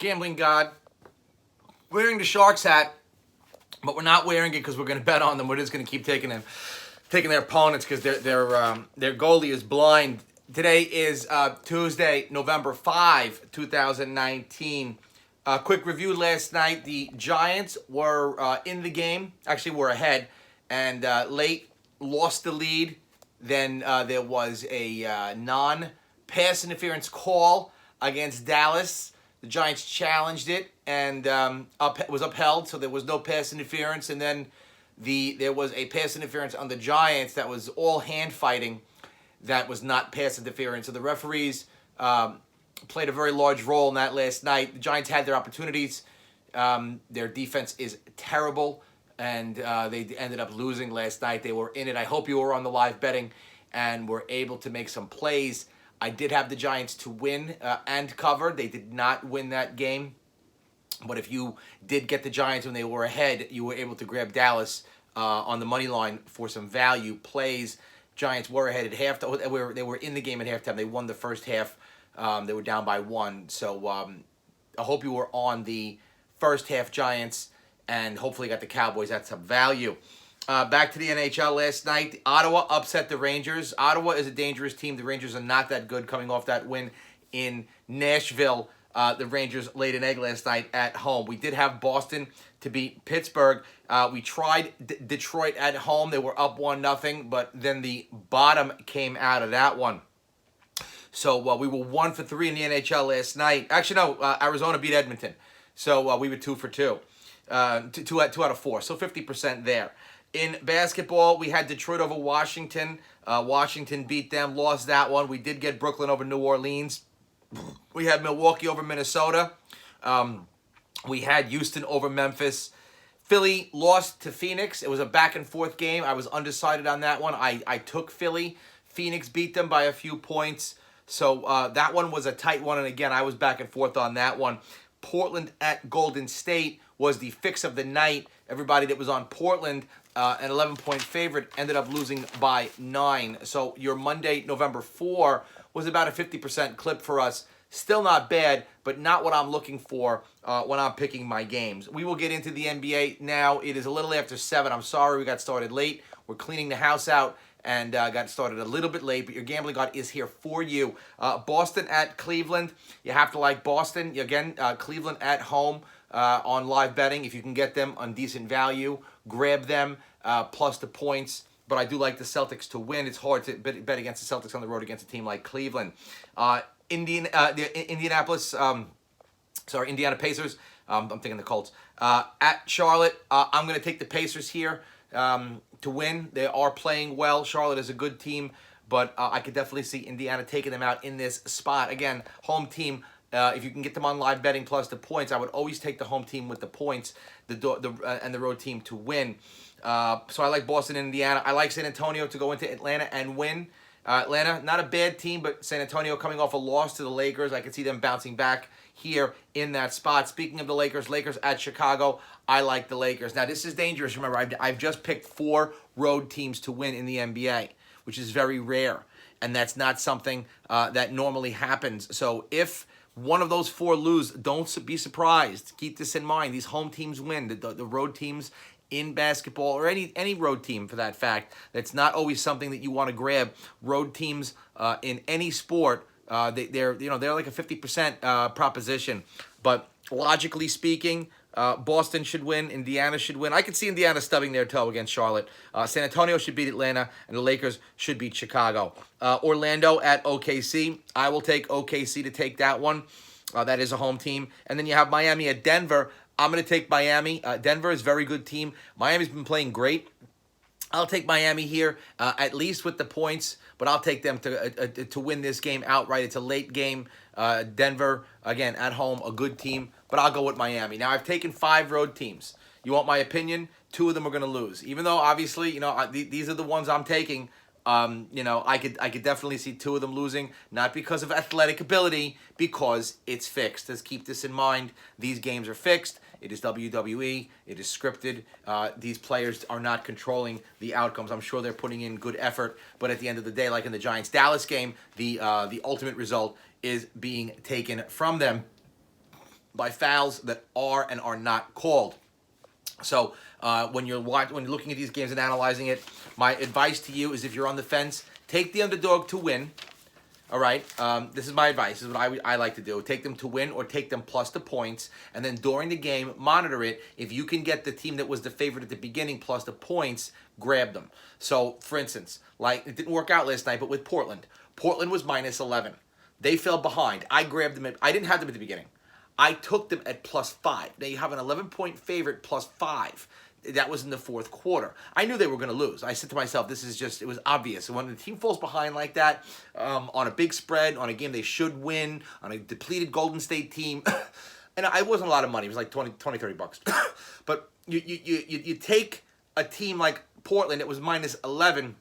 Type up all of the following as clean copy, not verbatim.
Gambling God, wearing the Sharks hat, but we're not wearing it because we're going to bet on them. We're just going to keep taking their opponents because their goalie is blind. Today is Tuesday, November 5, 2019. Quick review last night. The Giants were in the game. Actually, were ahead. And late lost the lead. Then there was a non-pass interference call against Dallas. The Giants challenged it and was upheld, so there was no pass interference. And then there was a pass interference on the Giants that was all hand fighting. That was not pass interference. So the referees played a very large role in that last night. The Giants had their opportunities. Their defense is terrible, and they ended up losing last night. They were in it. I hope you were on the live betting and were able to make some plays. I did have the Giants to win and cover. They did not win that game. But if you did get the Giants when they were ahead, you were able to grab Dallas on the money line for some value plays. Giants were ahead at halftime. They were in the game at halftime. They won the first half. They were down by 1. So I hope you were on the first half Giants and hopefully got the Cowboys at some value. Back to the NHL last night. Ottawa upset the Rangers. Ottawa is a dangerous team. The Rangers are not that good coming off that win in Nashville. The Rangers laid an egg last night at home. We did have Boston to beat Pittsburgh. We tried Detroit at home. They were up 1-0, but then the bottom came out of that one. So we were 1 for 3 in the NHL last night. Actually, no, Arizona beat Edmonton. So we were 2 for 2. 2 out of 4. So 50% there. In basketball, we had Detroit over Washington. Washington beat them, lost that one. We did get Brooklyn over New Orleans. We had Milwaukee over Minnesota. We had Houston over Memphis. Philly lost to Phoenix. It was a back-and-forth game. I was undecided on that one. I took Philly. Phoenix beat them by a few points. So that one was a tight one. And again, I was back and forth on that one. Portland at Golden State was the fix of the night. Everybody that was on Portland, an 11-point favorite, ended up losing by 9. So your Monday, November 4, was about a 50% clip for us. Still not bad, but not what I'm looking for when I'm picking my games. We will get into the NBA now. It is a little after 7. I'm sorry we got started late. We're cleaning the house out and got started a little bit late, but your Gambling God is here for you. Boston at Cleveland. You have to like Boston. Again, Cleveland at home on live betting. If you can get them on decent value, grab them plus the points. But I do like the Celtics to win. It's hard to bet against the Celtics on the road against a team like Cleveland. Indiana Pacers. I'm thinking the Colts. At Charlotte, I'm going to take the Pacers here to win. They are playing well. Charlotte is a good team, but I could definitely see Indiana taking them out in this spot. Again, home team. If you can get them on live betting plus the points, I would always take the home team with the points, and the road team to win. So I like Boston and Indiana. I like San Antonio to go into Atlanta and win. Atlanta, not a bad team, but San Antonio coming off a loss to the Lakers. I could see them bouncing back here in that spot. Speaking of the Lakers at Chicago, I like the Lakers. Now, this is dangerous. Remember, I've just picked 4 road teams to win in the NBA, which is very rare, and that's not something that normally happens. So if one of those 4 lose, don't be surprised. Keep this in mind. These home teams win. The road teams in basketball, or any road team for that fact, that's not always something that you want to grab. Road teams in any sport, they're like a 50% proposition. But logically speaking, Boston should win. Indiana should win. I could see Indiana stubbing their toe against Charlotte. San Antonio should beat Atlanta, and the Lakers should beat Chicago. Orlando at OKC. I will take OKC to take that one. That is a home team. And then you have Miami at Denver. I'm going to take Miami. Denver is a very good team. Miami's been playing great. I'll take Miami here, at least with the points, but I'll take them to win this game outright. It's a late game. Denver, again, at home, a good team, but I'll go with Miami. Now, I've taken 5 road teams. You want my opinion? 2 of them are going to lose. Even though, obviously, these are the ones I'm taking. I could definitely see 2 of them losing, not because of athletic ability, because it's fixed. Let's keep this in mind. These games are fixed. It is WWE. It is scripted. These players are not controlling the outcomes. I'm sure they're putting in good effort, but at the end of the day, like in the Giants-Dallas game, the ultimate result is being taken from them. by fouls that are and are not called. So when you're looking at these games and analyzing it, my advice to you is if you're on the fence, take the underdog to win. All right, this is my advice. This is what I like to do. Take them to win or take them plus the points. And then during the game, monitor it. If you can get the team that was the favorite at the beginning plus the points, grab them. So, for instance, like it didn't work out last night, but with Portland. Portland was minus 11. They fell behind. I grabbed them. I didn't have them at the beginning. I took them at plus 5. Now you have an 11-point favorite plus 5. That was in the fourth quarter. I knew they were going to lose. I said to myself, it was obvious. When the team falls behind like that, on a big spread, on a game they should win, on a depleted Golden State team, and it wasn't a lot of money. It was like 20, $30. But you take a team like Portland, it was minus 11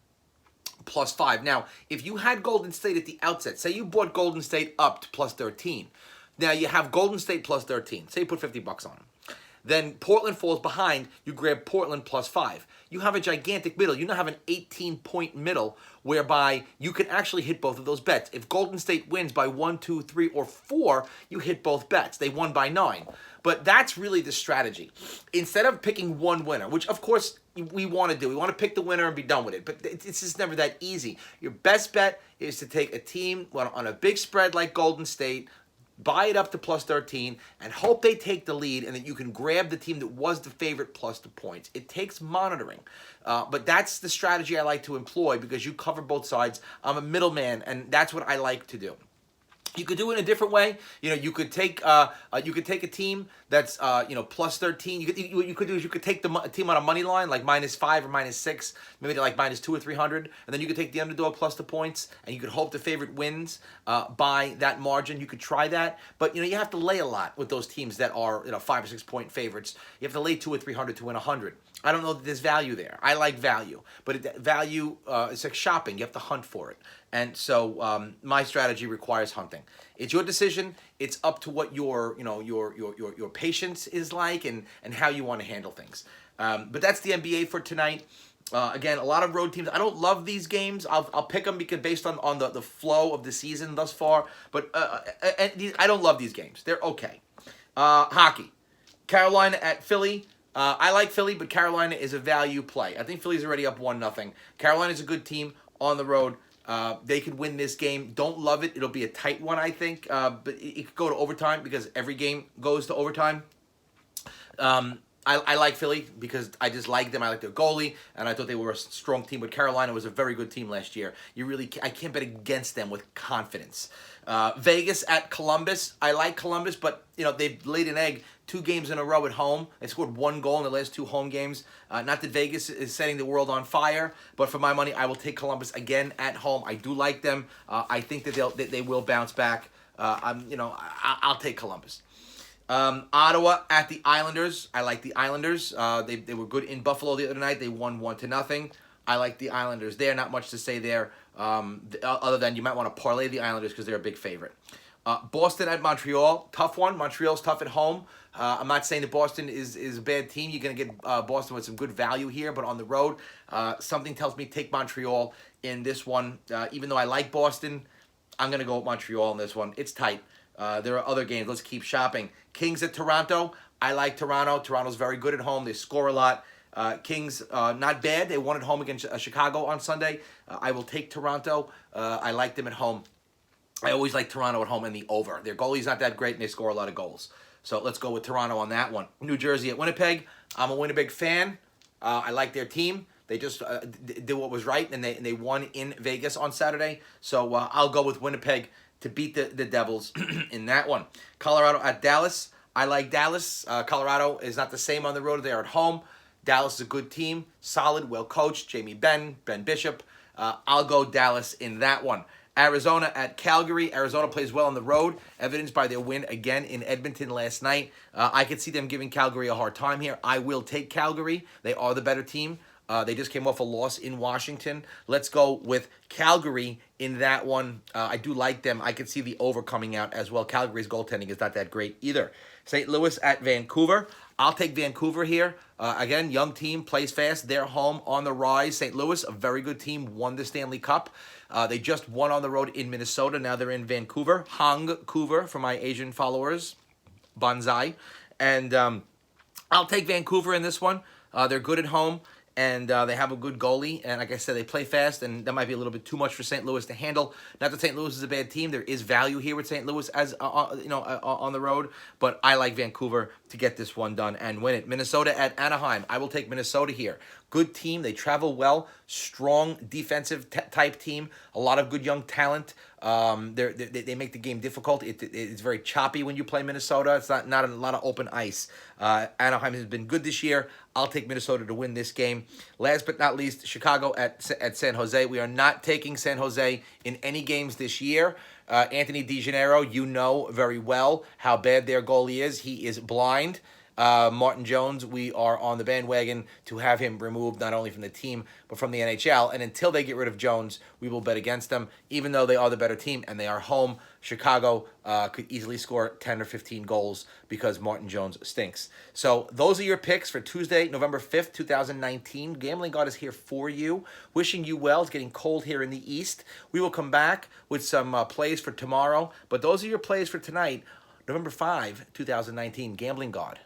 plus 5. Now, if you had Golden State at the outset, say you bought Golden State up to plus 13. Now you have Golden State plus 13. Say you put $50 on them. Then Portland falls behind, you grab Portland plus 5. You have a gigantic middle. You now have an 18-point middle whereby you can actually hit both of those bets. If Golden State wins by 1, 2, 3, or 4, you hit both bets. They won by 9. But that's really the strategy. Instead of picking one winner, which of course we want to do. We want to pick the winner and be done with it. But it's just never that easy. Your best bet is to take a team on a big spread like Golden State, buy it up to plus 13, and hope they take the lead, and that you can grab the team that was the favorite plus the points. It takes monitoring. But that's the strategy I like to employ because you cover both sides. I'm a middleman, and that's what I like to do. You could do it in a different way. You could take a team that's plus 13. What you could do is you could take the team on a money line like minus 5 or minus 6, maybe like minus 2 or 300, and then you could take the underdog plus the points, and you could hope the favorite wins by that margin. You could try that, but you have to lay a lot with those teams that are 5 or 6 point favorites. You have to lay 200 or 300 to win 100. I don't know that there's value there. I like value, but value it's like shopping. You have to hunt for it. And so my strategy requires hunting. It's your decision. It's up to what your patience is like and how you want to handle things. But that's the NBA for tonight. Again, a lot of road teams. I don't love these games. I'll pick them because based on the flow of the season thus far. But I don't love these games. They're okay. Hockey. Carolina at Philly. I like Philly, but Carolina is a value play. I think Philly's already up 1-0. Carolina's a good team on the road. They could win this game. Don't love it. It'll be a tight one, I think. But it could go to overtime because every game goes to overtime. I like Philly because I just like them. I like their goalie, and I thought they were a strong team. But Carolina was a very good team last year. I can't bet against them with confidence. Vegas at Columbus. I like Columbus, but they've laid an egg 2 games in a row at home. They scored 1 goal in the last 2 home games. Not that Vegas is setting the world on fire, but for my money, I will take Columbus again at home. I do like them. I think that they will bounce back. I'll take Columbus. Ottawa at the Islanders. I like the Islanders. They were good in Buffalo the other night. They won 1-0. I like the Islanders there. Not much to say there other than you might want to parlay the Islanders because they're a big favorite. Boston at Montreal. Tough one. Montreal's tough at home. I'm not saying that Boston is a bad team. You're going to get Boston with some good value here, but on the road, something tells me take Montreal in this one. Even though I like Boston, I'm going to go with Montreal in this one. It's tight. There are other games. Let's keep shopping. Kings at Toronto. I like Toronto. Toronto's very good at home. They score a lot. Kings, not bad. They won at home against Chicago on Sunday. I will take Toronto. I like them at home. I always like Toronto at home and the over. Their goalie's not that great, and they score a lot of goals. So let's go with Toronto on that one. New Jersey at Winnipeg. I'm a Winnipeg fan. I like their team. They just did what was right, and they won in Vegas on Saturday. So I'll go with Winnipeg to beat the Devils in that one. Colorado at Dallas. I like Dallas. Colorado is not the same on the road. They're at home. Dallas is a good team. Solid, well-coached. Jamie Ben Bishop. I'll go Dallas in that one. Arizona at Calgary. Arizona plays well on the road, evidenced by their win again in Edmonton last night. I could see them giving Calgary a hard time here. I will take Calgary. They are the better team. They just came off a loss in Washington. Let's go with Calgary in that one. I do like them. I could see the over coming out as well. Calgary's goaltending is not that great either. St. Louis at Vancouver. I'll take Vancouver here. Again, young team, plays fast. They're home on the rise. St. Louis, a very good team, won the Stanley Cup. They just won on the road in Minnesota. Now they're in Vancouver. Hangcouver for my Asian followers. bonsai. And I'll take Vancouver in this one. They're good at home, and they have a good goalie. And like I said, they play fast, and that might be a little bit too much for St. Louis to handle. Not that St. Louis is a bad team. There is value here with St. Louis as on the road, but I like Vancouver to get this one done and win it. Minnesota at Anaheim. I will take Minnesota here. Good team. They travel well. Strong defensive type team. A lot of good young talent. They make the game difficult. It's very choppy when you play Minnesota. It's not a lot of open ice. Anaheim has been good this year. I'll take Minnesota to win this game. Last but not least, Chicago at San Jose. We are not taking San Jose in any games this year. Anthony DiGennaro, you know very well how bad their goalie is. He is blind. Martin Jones, we are on the bandwagon to have him removed not only from the team but from the NHL. And until they get rid of Jones, we will bet against them, even though they are the better team and they are home. Chicago could easily score 10 or 15 goals because Martin Jones stinks. So those are your picks for Tuesday, November 5th, 2019. Gambling God is here for you. Wishing you well. It's getting cold here in the East. We will come back with some plays for tomorrow. But those are your plays for tonight, November 5, 2019. Gambling God.